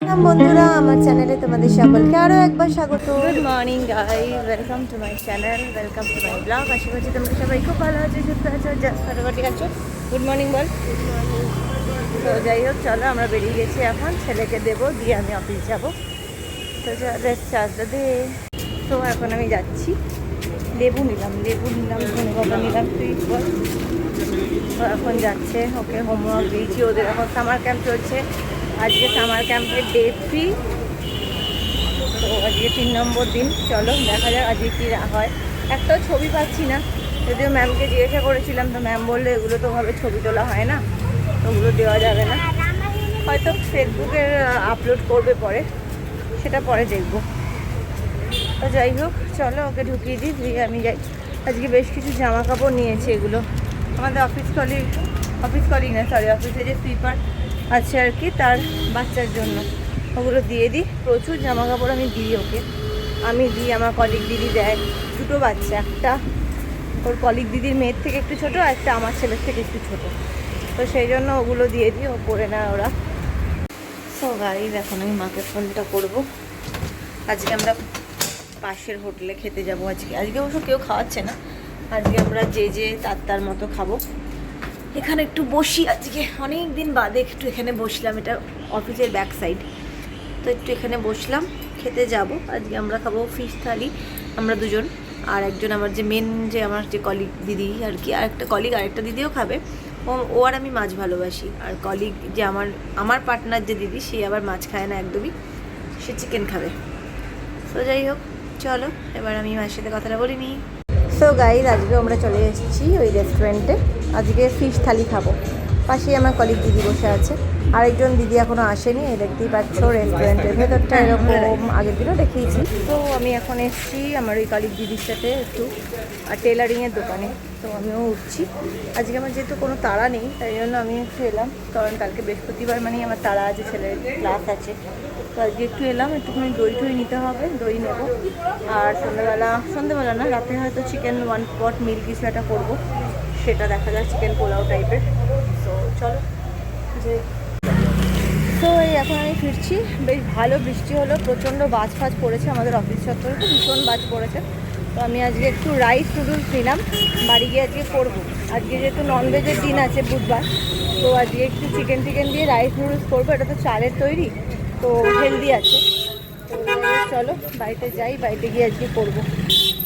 বন্ধুরা আমার চ্যানেলে তোমাদের সকলকে আরও একবার স্বাগত। Good morning guys, welcome to my channel, welcome to my blog. আশা করছি তোমরা সবাই খুব ভালো আছো, সুস্থ আছো, ফাটাফাটি আছো। গুড মর্নিং বল। তো যাই হোক, চলো আমরা বেরিয়ে গেছি এখন, ছেলেকে দেবো দিয়ে আমি অফিস যাবো। তো চার্জটা দে। তো এখন আমি যাচ্ছি, লেবু নিলাম, ধনেপাতা নিলাম, তুই বল। তো এখন যাচ্ছে, ওকে হোমওয়ার্ক দিয়েছি, ওদের এখন সামার ক্যাম্প চলছে। আজকে সামার ক্যাম্পের ডে 3, তো আজকে 3 নম্বর দিন। চলো দেখা যাক আজকে কী হয়। একটাও ছবি পাচ্ছি না, যদিও ম্যামকে জিজ্ঞাসা করেছিলাম, তো ম্যাম বললে এগুলো তো ভাবে ছবি তোলা হয় না, ওগুলো দেওয়া যাবে না, হয়তো ফেসবুকে আপলোড করবে পরে, সেটা পরে দেখব। তো যাই হোক, চলো ওকে ঢুকিয়ে দিই, দিয়ে আমি যাই। আজকে বেশ কিছু জামা কাপড় নিয়েছি, এগুলো আমাদের অফিসে যে সুইপার আছে আর কি, তার বাচ্চার জন্য ওগুলো দিয়ে দিই। প্রচুর জামা কাপড় আমি দিই ওকে, আমি দিই, আমার কলিগ দিদি দেয়। দুটো বাচ্চা, একটা ওর কলিগ দিদির মেয়ের থেকে একটু ছোটো, আর একটা আমার ছেলের থেকে একটু ছোটো, তো সেই জন্য ওগুলো দিয়ে দিই, ও পরে না ওরা। সো গাইস, এখন আমি মাকে ফোনটা করব। আজকে আমরা পাশের হোটেলে খেতে যাব। আজকে অবশ্য কেউ খাওয়াচ্ছে না, আজকে আমরা যে তার মতো খাবো। এখানে একটু বসি, আজকে অনেক দিন বাদে একটু এখানে বসলাম, এটা অফিসের ব্যাক সাইড, তো একটু এখানে বসলাম। খেতে যাব আজকে, আমরা খাবো ফিশ থালি, আমরা দুজন, আর একজন আমার যে মেন যে আমার যে কলিগ দিদি আর কি, আর একটা কলিগ আরেকটা দিদিও খাবে। ও আর আমি মাছ ভালোবাসি, আর কলিগ যে আমার পার্টনার যে দিদি, সে আবার মাছ খায় না একদমই, সে চিকেন খাবে। তো যাই হোক, চলো এবার আমি মায়ের সাথে কথাটা বলিনি। সো গাইজ, আজকে আমরা চলে এসেছি ওই রেস্টুরেন্টে, আজকে ফিশ থালি খাবো। পাশেই আমার কলিগ দিদি বসে আছে, আরেকজন দিদি এখনও আসেনি, এই দেখতেই পাচ্ছ রেস্টুরেন্টের ভেতরটা এরকম আগের দিনও দেখিয়েছি। তো আমি এখন এসেছি আমার ওই কলিগ দিদির সাথে একটু টেলারিংয়ের দোকানে, তো আমিও উঠছি। আজকে আমার যেহেতু কোনো তাড়া নেই, তাই জন্য আমি একটু এলাম, কারণ কালকে বৃহস্পতিবার মানেই আমার তাড়া আছে, ছেলের ক্লাস আছে। তো আজকে একটু এলাম, একটুখানি দই নিতে হবে, দই নেবো। আর সন্ধ্যেবেলা না, রাতে হয়তো চিকেন 1 পট মিল কিছু একটা করবো, সেটা দেখা যায়, চিকেন পোলাও টাইপের। তো চলো তো এই এখন আমি ফিরছি। বেশ ভালো বৃষ্টি হলো, প্রচণ্ড বাজ পড়েছে আমাদের অফিস চত্বরে, তো ভীষণ বাজ পড়েছে। তো আমি আজকে একটু রাইস নুডলস নিলাম, বাড়ি গিয়ে আজকে করবো। আজকে যেহেতু ননভেজের দিন আছে, বুধবার, তো আজকে একটু চিকেন দিয়ে রাইস নুডলস করবো। এটা তো চালের তৈরি, তো হেলদি আছে। তো চলো বাড়িতে যাই, বাড়িতে গিয়ে আজকে করবো,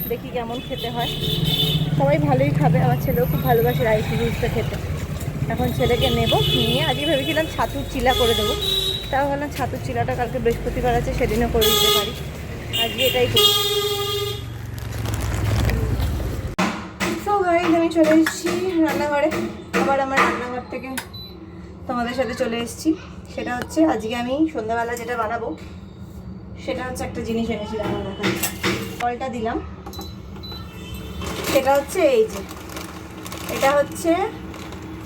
দেখি কেমন খেতে হয়। সবাই ভালোই খাবে, আমার ছেলেও খুব ভালোবাসে রাইস নুডলসটা খেতে। এখন ছেলেকে নেব, নিয়ে আজকে ভেবেছিলাম ছাতুর চিলা করে দেবো, তাও ভাবলাম ছাতুর চিলাটা কালকে বৃহস্পতিবার আছে, সেদিনও করে দিতে পারি, আজকে এটাই করি। সো গাইস, আমি চলে এসেছি রান্নাঘরে, আবার আমার রান্নাঘর থেকে তোমাদের সাথে চলে এসেছি। সেটা হচ্ছে আজকে আমি সন্ধ্যাবেলা যেটা বানাবো, সেটা হচ্ছে একটা জিনিস এনেছিলাম আমার এখানে, ফলটা দিলাম। সেটা হচ্ছে এই যে, এটা হচ্ছে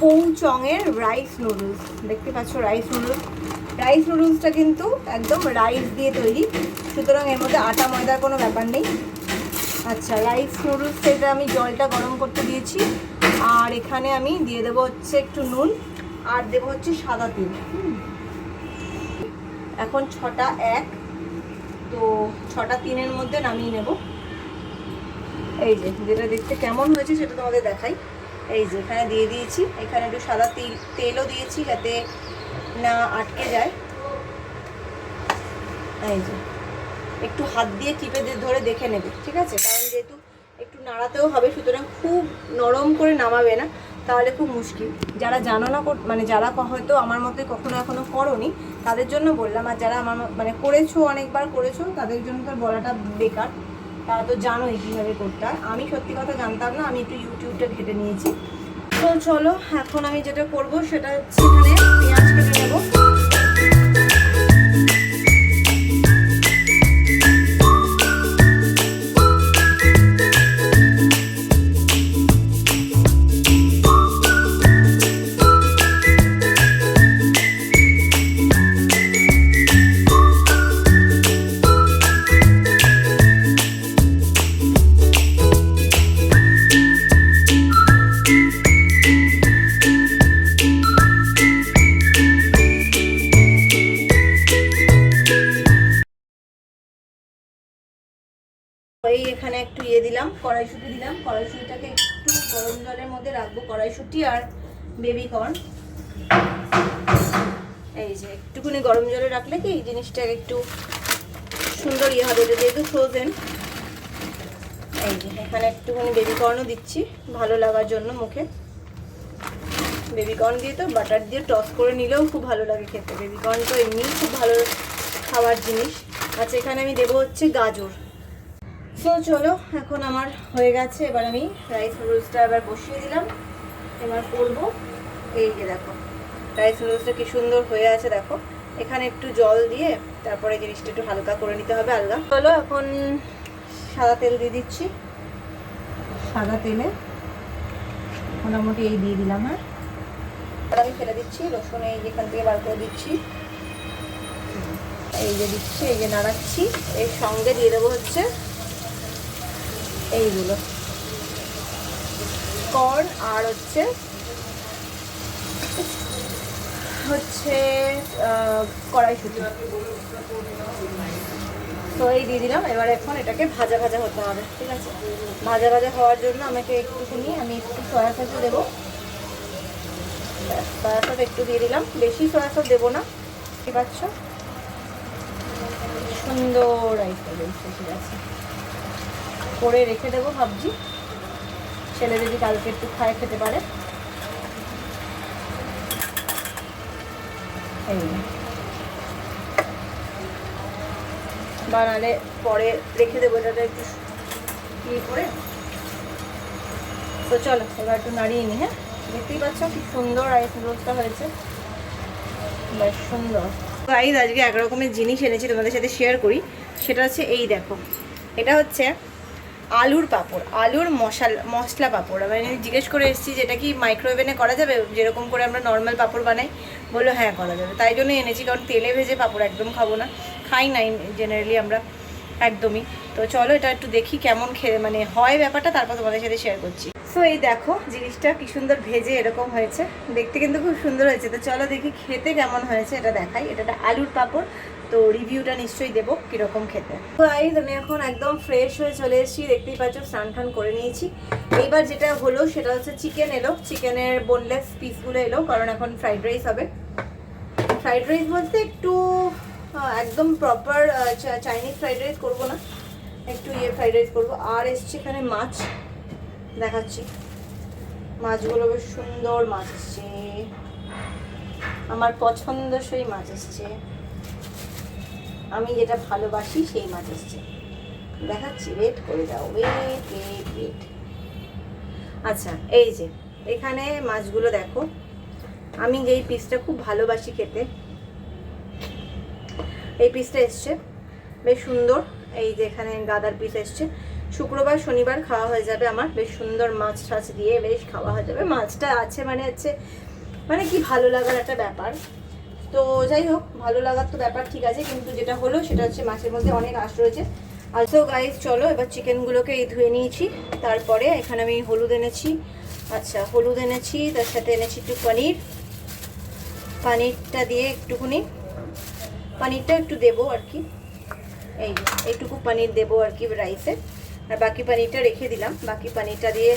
পৌচংয়ের রাইস নুডলস, দেখতে পাচ্ছ রাইস নুডলসটা কিন্তু একদম রাইস দিয়ে তৈরি, সুতরাং এর মধ্যে আটা ময়দার কোনো ব্যাপার নেই। আচ্ছা, রাইস নুডলস, এটা আমি জলটা গরম করতে দিয়েছি, আর এখানে আমি দিয়ে দেবো হচ্ছে একটু নুন, আর দেবো হচ্ছে সাদা তেল। এখন 6টা 1, তো 6টা 3-এর মধ্যে নামিয়ে নেব। এই যে যেটা দেখতে কেমন হয়েছে সেটা তোমাদের দেখাই। এই যে এখানে দিয়ে দিয়েছি, এখানে একটু সাদা তেলও দিয়েছি যাতে না আটকে যায়। এই যে একটু হাত দিয়ে চিপে ধরে দেখে নেবে, ঠিক আছে, কারণ যেহেতু একটু নাড়াতেও হবে, সুতরাং খুব নরম করে নামাবে না, তাহলে খুব মুশকিল। যারা জানো না, মানে যারা হয়তো আমার মতে কখনো এখনো করোনি, তাদের জন্য বললাম, আর যারা আমার মানে করেছো, অনেকবার করেছো, তাদের জন্য তো বলাটা বেকার, তারা তো জানোই কীভাবে করতে হয়। আমি সত্যি কথা জানতাম না, আমি একটু ইউটিউবটা ঘেটে নিয়েছি। তো চলো, এখন আমি যেটা করব সেটা হচ্ছে এখানে পেঁয়াজ কেটে নেবো। এই এখানে একটু দিলাম, কড়াইশুঁটি দিলাম। কড়াইশুঁটিটাকে একটু গরম জলের মধ্যে রাখবো, কড়াইশুঁটি আর বেবি কর্ন। এই যে একটুখানি গরম জলে রাখলে কি এই জিনিসটা একটু সুন্দর হবে, যেহেতু ফ্রোজেন। এই যে এখানে একটুখানি বেবি কর্নও দিচ্ছি ভালো লাগার জন্য মুখে। বেবি কর্ন দিয়ে তো বাটার দিয়ে টস করে নিলেও খুব ভালো লাগে খেতে। বেবি কর্ন তো এমনিই খুব ভালো খাবার জিনিস। আচ্ছা, এখানে আমি দেবো হচ্ছে গাজর। সো চলো, এখন আমার হয়ে গেছে। এবার আমি রাইস নুডলসটা এবার বসিয়ে দিলাম, এবার করবো। এই যে দেখো রাইস নুডলসটা কি সুন্দর হয়ে আছে দেখো। এখানে একটু জল দিয়ে তারপরে জিনিসটা একটু হালকা করে নিতে হবে, আলগা। চলো এখন সাদা তেল দিয়ে দিচ্ছি। সাদা তেলে মোটামুটি এই দিয়ে দিলাম। হ্যাঁ, আর আমি ফেলে দিচ্ছি রসুন, এই যেখান থেকে বার করে দিচ্ছি। এই যে দিচ্ছি, এই যে নাড়াচ্ছি। এর সঙ্গে দিয়ে দেবো হচ্ছে এইগুলো কর্ন আর হচ্ছে কড়াইশুঁটি। তো এই দিয়ে দিলাম। এবার এখন এটাকে ভাজা ভাজা হতে হবে, ঠিক আছে? ভাজা ভাজা হওয়ার জন্য আমাকে একটুখানি আমি একটু সয়া সসও দেবো। সয়া সস একটু দিয়ে দিলাম, বেশি সয়া সস দেবো না, ঠিক পাচ্ছ? সুন্দর রাইস এসে গেছে। করে রেখে দেবো ভাবছি, ছেলে যদি কালকে একটু খায় খেতে পারে। এই বানালে পরে রেখে দেবো এটাতে একটু ইয়ে করে। তো চলো এবার একটু নাড়িয়ে নিই। হ্যাঁ, দেখতেই পাচ্ছ কি সুন্দর রাইস নুডলসটা হয়েছে, বেশ সুন্দর। গাইস, আজকে এক রকমের জিনিস এনেছি তোমাদের সাথে শেয়ার করি। সেটা হচ্ছে এই দেখো, এটা হচ্ছে আলুর পাঁপড়, আলুর মশলা পাঁপড়। আমি জিজ্ঞেস করে এসেছি যেটা কি মাইক্রোওভেনে করা যাবে, যেরকম করে আমরা নর্মাল পাঁপড় বানাই। বললো হ্যাঁ করা যাবে, তাই জন্য এনেছি। কারণ তেলে ভেজে পাঁপড় একদম খাবো না, খাই নাই জেনারেলি আমরা একদমই। তো চলো এটা একটু দেখি কেমন মানে হয় ব্যাপারটা, তারপর তোমাদের সাথে শেয়ার করছি। সো এই দেখো জিনিসটা কি সুন্দর ভেজে এরকম হয়েছে, দেখতে কিন্তু খুব সুন্দর হয়েছে। তো চলো দেখি খেতে কেমন হয়েছে, এটা দেখাই। এটা আলুর পাঁপড়, তো রিভিউটা নিশ্চয়ই দেবো কীরকম খেতে। গাইস, আমি এখন একদম ফ্রেশ হয়ে চলে এসেছি, দেখতেই পাচ্ছ স্নান টান করে নিয়েছি। এইবার যেটা হলো সেটা হচ্ছে চিকেন এলো, চিকেনের বোনলেস পিসগুলো এলো, কারণ এখন ফ্রাইড রাইস হবে। ফ্রাইড রাইস বলতে একটু একদম প্রপার চাইনিজ ফ্রাইড রাইস করবো না, একটু ফ্রাইড রাইস করবো। আর এসছে এখানে মাছ, দেখাচ্ছি। মাছগুলো বেশ সুন্দর মাছ এসছে, আমার পছন্দসই মাছ এসছে, আমি যেটা ভালোবাসি সেই মাছ এসছে। দেখাচ্ছি, ওয়েট করে দাও, ওয়েট ওয়েট ওয়েট। আচ্ছা, এই যে এখানে মাছগুলো দেখো, আমি যেই পিসটা খুব ভালোবাসি খেতে, এই পিসটা এসছে বেশ সুন্দর। এই যে এখানে গাদার পিস এসছে। শুক্রবার শনিবার খাওয়া হয়ে যাবে আমার, বেশ সুন্দর মাছ টাছ দিয়ে বেশ খাওয়া হয়ে যাবে। মাছটা আছে মানে কি ভালো লাগার একটা ব্যাপার। তো যাই হোক, ভালো লাগার তো ব্যাপার ঠিক আছে, কিন্তু যেটা হলো সেটা হচ্ছে মাছের মধ্যে অনেক আঁশ রয়েছে। আর তো গাইস চলো এবার চিকেনগুলোকে ধুয়ে নিয়েছি। তারপরে এখানে আমি হলুদ এনেছি, আচ্ছা হলুদ এনেছি, তার সাথে এনেছি একটু পানিরটা দিয়ে একটুখানি পানিরটা একটু দেবো আর কি। এই এইটুকু পানির দেবো আর কি রাইসে, আর বাকি পানিরটা রেখে দিলাম। বাকি পানিরটা দিয়ে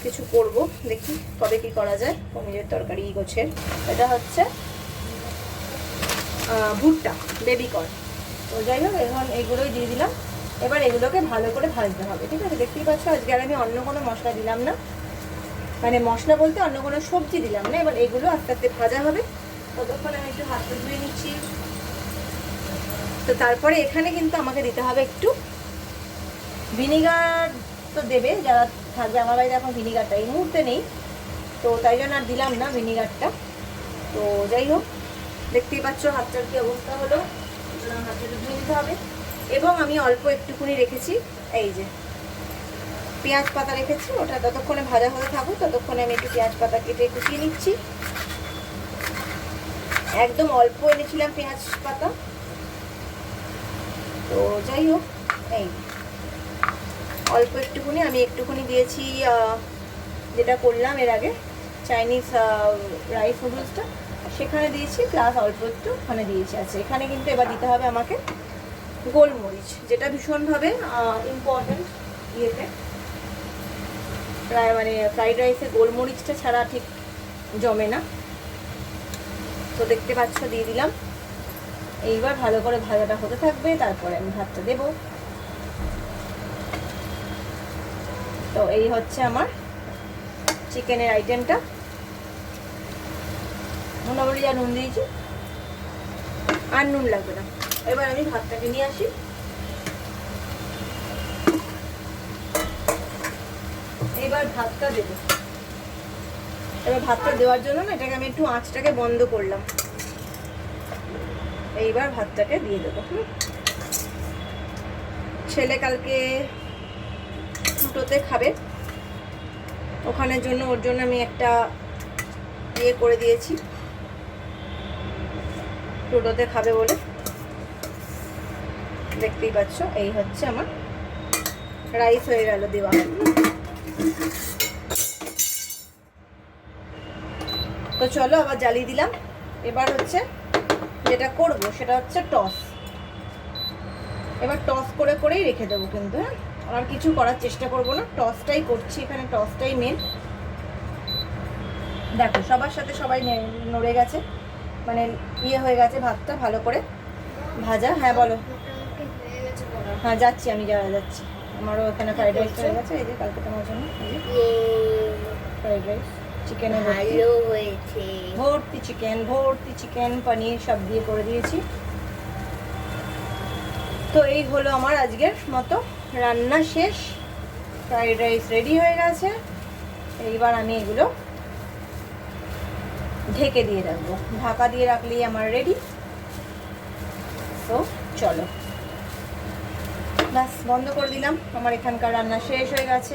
কিছু করব, দেখি কবে কি করা যায়। পনিরের তরকারি গোছের, এটা হচ্ছে ভুট্টা, বেবি কর্ন। তো যাই হোক, এখন এগুলোই দিয়ে দিলাম। এবার এগুলোকে ভালো করে ভাজতে হবে, ঠিক আছে? দেখতেই পাচ্ছ আজকে আর আমি অন্য কোনো মশলা দিলাম না, মানে মশলা বলতে অন্য কোনো সবজি দিলাম না। এবার এগুলো আস্তে আস্তে ভাজা হবে, ততক্ষণ আমি একটু হাতটা ধুয়ে নিচ্ছি। তো তারপরে এখানে কিন্তু আমাকে দিতে হবে একটু ভিনিগার। তো দেবে যারা থাকবে, আমার বাড়িতে এখন ভিনিগারটা এই মুহূর্তে নেই, তো তাই জন্য আর দিলাম না ভিনিগারটা। তো যাই হোক, দেখতেই পাচ্ছ হাতটার কি অবস্থা হলো, হাতটা ধুয়ে নিতে হবে। এবং আমি অল্প একটুখানি রেখেছি, এই যে পেঁয়াজ পাতা রেখেছি, ওটা ততক্ষণে ভাজা হতে থাকুক, ততক্ষণে আমি একটু পেঁয়াজ পাতা কেটে কুচিয়ে নিচ্ছি। একদম অল্প এনেছিলাম পেঁয়াজ পাতা। তো যাই হোক, এই অল্প একটুখানি আমি একটুখানি দিয়েছি, যেটা করলাম এর আগে চাইনিজ রাইস নুডলসটা সেখানে দিয়েছি, প্লাস অল্প একটু ওখানে দিয়েছি। আচ্ছা, এখানে কিন্তু এবার দিতে হবে আমাকে গোলমরিচ, যেটা ভীষণভাবে ইম্পর্টেন্ট ইয়েতে, প্রায় মানে ফ্রাইড রাইসে গোলমরিচটা ছাড়া ঠিক জমে না। তো দেখতে পাচ্ছ দিয়ে দিলাম। এইবার ভালো করে ভাজাটা হতে থাকবে, তারপরে আমি ভাতটা দেব। তো এই হচ্ছে আমার চিকেনের আইটেমটা। মোটামুটি যা নুন দিয়েছি, আর নুন লাগবে না। এবার আমি ভাতটাকে নিয়ে আসি। এবার ভাতটা দেবো। এবার ভাতটা দেওয়ার জন্য না এটাকে আমি একটু আঁচটাকে বন্ধ করলাম। এইবার ভাতটাকে দিয়ে দেবো। ছেলে কালকে দুটোতে খাবে, ওখানের জন্য ওর জন্য আমি একটা ইয়ে করে দিয়েছি, দুটোতে খাবে বলে। দেখতেই পাচ্ছ এই হচ্ছে আমার রাইস হয়ে গেল দেওয়া। তো চলো আবার জ্বালিয়ে দিলাম। এবার হচ্ছে যেটা করব সেটা হচ্ছে টস। এবার টস করে করেই রেখে দেবো, কিন্তু হ্যাঁ আর কিছু করার চেষ্টা করব না, টসটাই করছি এখানে, টসটাই মেন। দেখো সবার সাথে সবাই নড়ে গেছে, মানে ইয়ে হয়ে গেছে ভাতটা ভালো করে ভাজা। হ্যাঁ বলো। হ্যাঁ যাচ্ছি, আমি যাচ্ছি। আমারও এখানে ফ্রাইড রাইস হয়ে গেছে, এই যে কালকে তোমার জন্য ফ্রাইড রাইস, চিকেন ভালো হয়েছে, ভর্তি চিকেন পনির সব দিয়ে করে দিয়েছি। তো এই হলো আমার আজকের মতো রান্না শেষ, ফ্রাইড রাইস রেডি হয়ে গেছে। এইবার আমি এগুলো ঢেকে দিয়ে রাখবো, ঢাকা দিয়ে রাখলেই আমার রেডি। তো চলো ব্যাস বন্ধ করে দিলাম, আমার এখানকার রান্না শেষ হয়ে গেছে।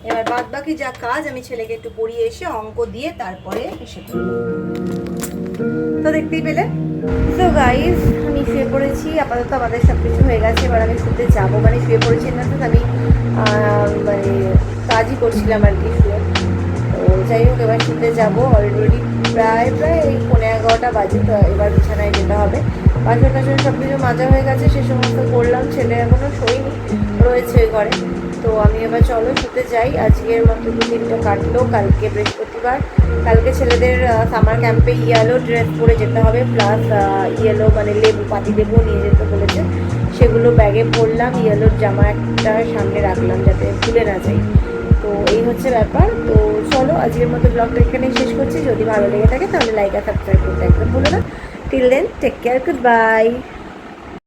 এবার বাদ বাকি যা কাজ আমি ছেলেকে একটু পড়িয়ে এসে অঙ্ক দিয়ে তারপরে এসে পড়বো। তো দেখতেই পেলে। তো গাইজ আমি শুয়ে পড়েছি, আপাতত আমাদের সব কিছু হয়ে গেছে। এবার আমি শুতে যাবো, মানে শুয়ে পড়েছি না, তো আমি মানে কাজই করছিলাম আর কি শুয়ে। তো যাই হোক এবার শুতে যাবো। অলরেডি প্রায় এই 11:15 বাজে। তো এবার বিছানায় যেতে হবে। বাসন টাসন সব কিছু মাজা হয়ে গেছে, সে সমস্ত করলাম। ছেলে এখনও শোয়নি, রয়েছে ঘরে। তো আমি এবার চলো শুতে যাই। আজকের মতো 2-3টা কাটলো। কালকে বৃহস্পতিবার, কালকে ছেলেদের সামার ক্যাম্পে ইয়েলো ড্রেস পরে যেতে হবে, প্লাস ইয়েলো মানে লেবু, পাতি লেবু নিয়ে যেতে বলেছে, সেগুলো ব্যাগে পরলাম। ইয়েলোর জামা একটা সামনে রাখলাম যাতে ভুলে না যাই। তো এই হচ্ছে ব্যাপার। তো চলো আজকের মতো ব্লগটা এখানেই শেষ করছি। যদি ভালো লেগে থাকে তাহলে লাইক আর সাবস্ক্রাইব করতে একদম ভুলো না। Till then take care, good bye.